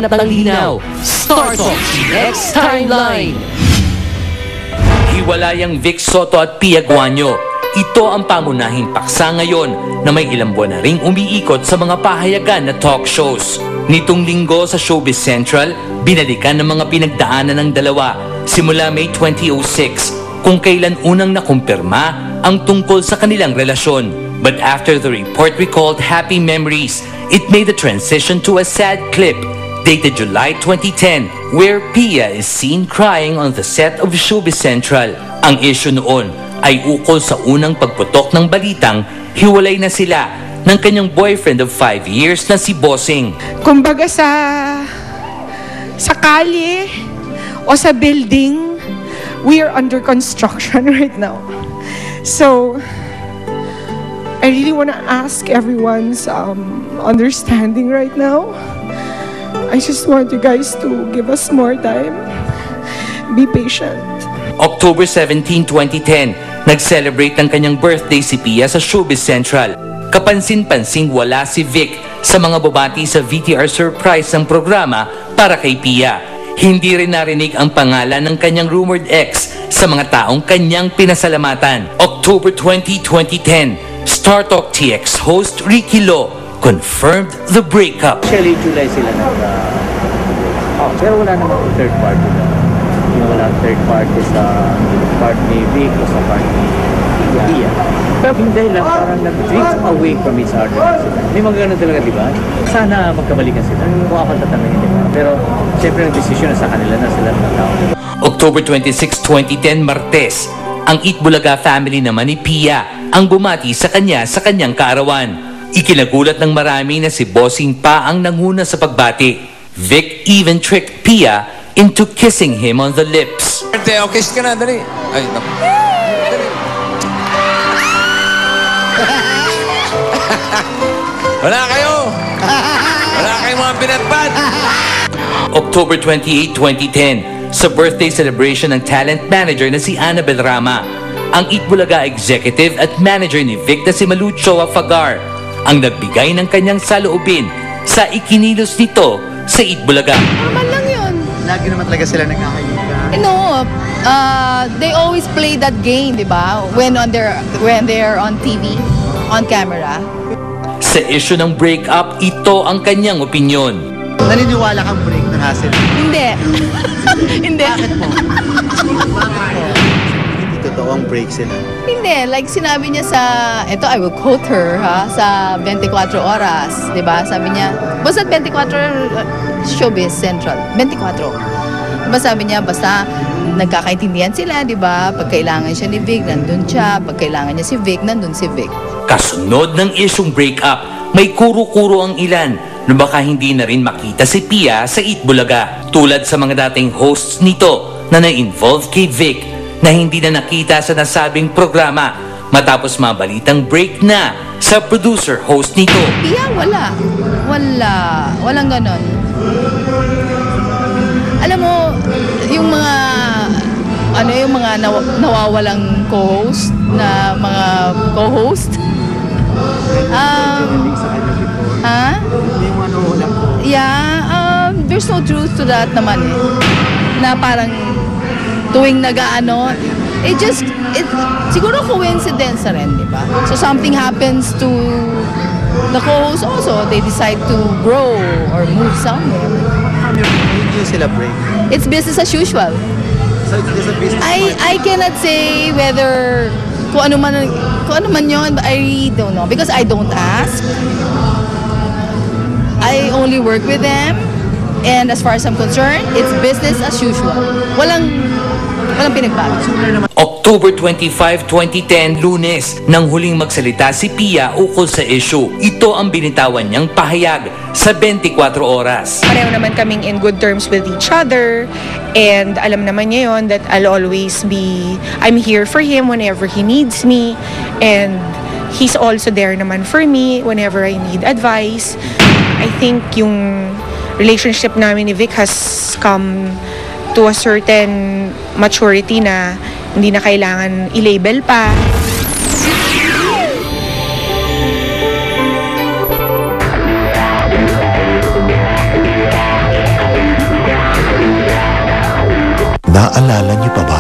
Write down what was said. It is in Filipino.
Hanap ng linaw. Startalk TX Timeline. Hiwalayang Vic Soto at Pia Guanyo. Ito ang pamunahing paksa ngayon na may ilang buwan na ring umiikot sa mga pahayagan na talk shows. Nitong linggo sa Showbiz Central, binalikan ng mga pinagdaanan ng dalawa simula May 2006 kung kailan unang nakumpirma ang tungkol sa kanilang relasyon. But after the report recalled happy memories, it made the transition to a sad clip dated July 2010 where Pia is seen crying on the set of Showbiz Central. Ang issue noon ay ukol sa unang pagputok ng balitang hiwalay na sila ng kanyang boyfriend of 5 years na si Bossing. Kumbaga sa kalye o sa building, we are under construction right now. So, I really want to ask everyone's understanding right now. I just want you guys to give us more time. Be patient. October 17, 2010, nag-celebrate ng kanyang birthday si Pia sa Showbiz Central. Kapansin-pansing wala si Vic sa mga bubati sa VTR surprise ng programa para kay Pia. Hindi rin narinig ang pangalan ng kanyang rumored ex sa mga taong kanyang pinasalamatan. October 20, 2010, Startalk TX host Ricky Lo confirmed the breakup. Actually, July sila pero wala namang third party na. Wala third party sa part ni Vic o sa part ni Pia. Pero hindi lang, parang nag-drift away from each other. May mga ganun talaga, di ba? Sana magkabalikan sila. Kung ako tatanungin, di ba? Pero siyempre nag-desisyon na sa kanila na sila ng tao. October 26, 2010, Martes, ang Itbulaga family naman ni Pia ang bumati sa kanyang kaarawan. Ikinagulat ng marami na si Bossing pa ang nanguna sa pagbati. Vic even tricked Pia into kissing him on the lips. Teo, kiss ka na, dali. Ay, naku. Wala kayo! Wala kayong mga pinatpad! October 28, 2010, sa birthday celebration ng talent manager na si Annabel Rama, ang Itbulaga executive at manager ni Vic na si Malucho Afagar ang nagbigay ng kanyang saloobin sa ikinilos nito sa Itbulaga. Normal lang yun. Lagi naman talaga sila nagkakaibigan. No, they always play that game, di ba? When they're on TV, on camera. Sa issue ng breakup, ito ang kanyang opinyon. Naniniwala kang break ng hassle? Hindi. Hindi. Bakit po? Hindi totoo ang break sila. Hindi. Like sinabi niya sa, ito I will quote her sa 24 oras, di ba? Sabi niya, basta 24 Showbiz Central, 24. Diba sabi niya, basta nagkakaintindihan sila, di ba? Pag kailangan siya ni Vic, nandun siya. Pag kailangan niya si Vic, nandun si Vic. Kasunod ng isyong breakup, may kuro-kuro ang ilan na baka hindi na rin makita si Pia sa Itbulaga. Tulad sa mga dating hosts nito na na-involve kay Vic na hindi na nakita sa nasabing programa matapos mabalitang break na sa producer-host nito. Pia, wala. Walang ganon. Alam mo, yung mga nawawalang co-host na mga co-host. There's no truth to that naman eh. Na parang tuwing nag-aano, siguro coincidence na rin, di ba? So something happens to the co-host also, they decide to grow or move somewhere. Hindi sila break. It's business as usual. So it's a business. I cannot say whether kung ano man yun, I really don't know because I don't ask. I only work with them, and as far as I'm concerned, it's business as usual. Walang pinagbago. October 25, 2010, Lunes, nang huling magsalita si Pia ukol sa issue. Ito ang binitawan niyang pahayag sa 24 oras. Pareho naman kaming in good terms with each other. And alam naman niya yun that I'm here for him whenever he needs me. And he's also there naman for me whenever I need advice. I think yung relationship namin ni Vic has come to a certain maturity na hindi na kailangan i-label pa. Naalala niyo pa ba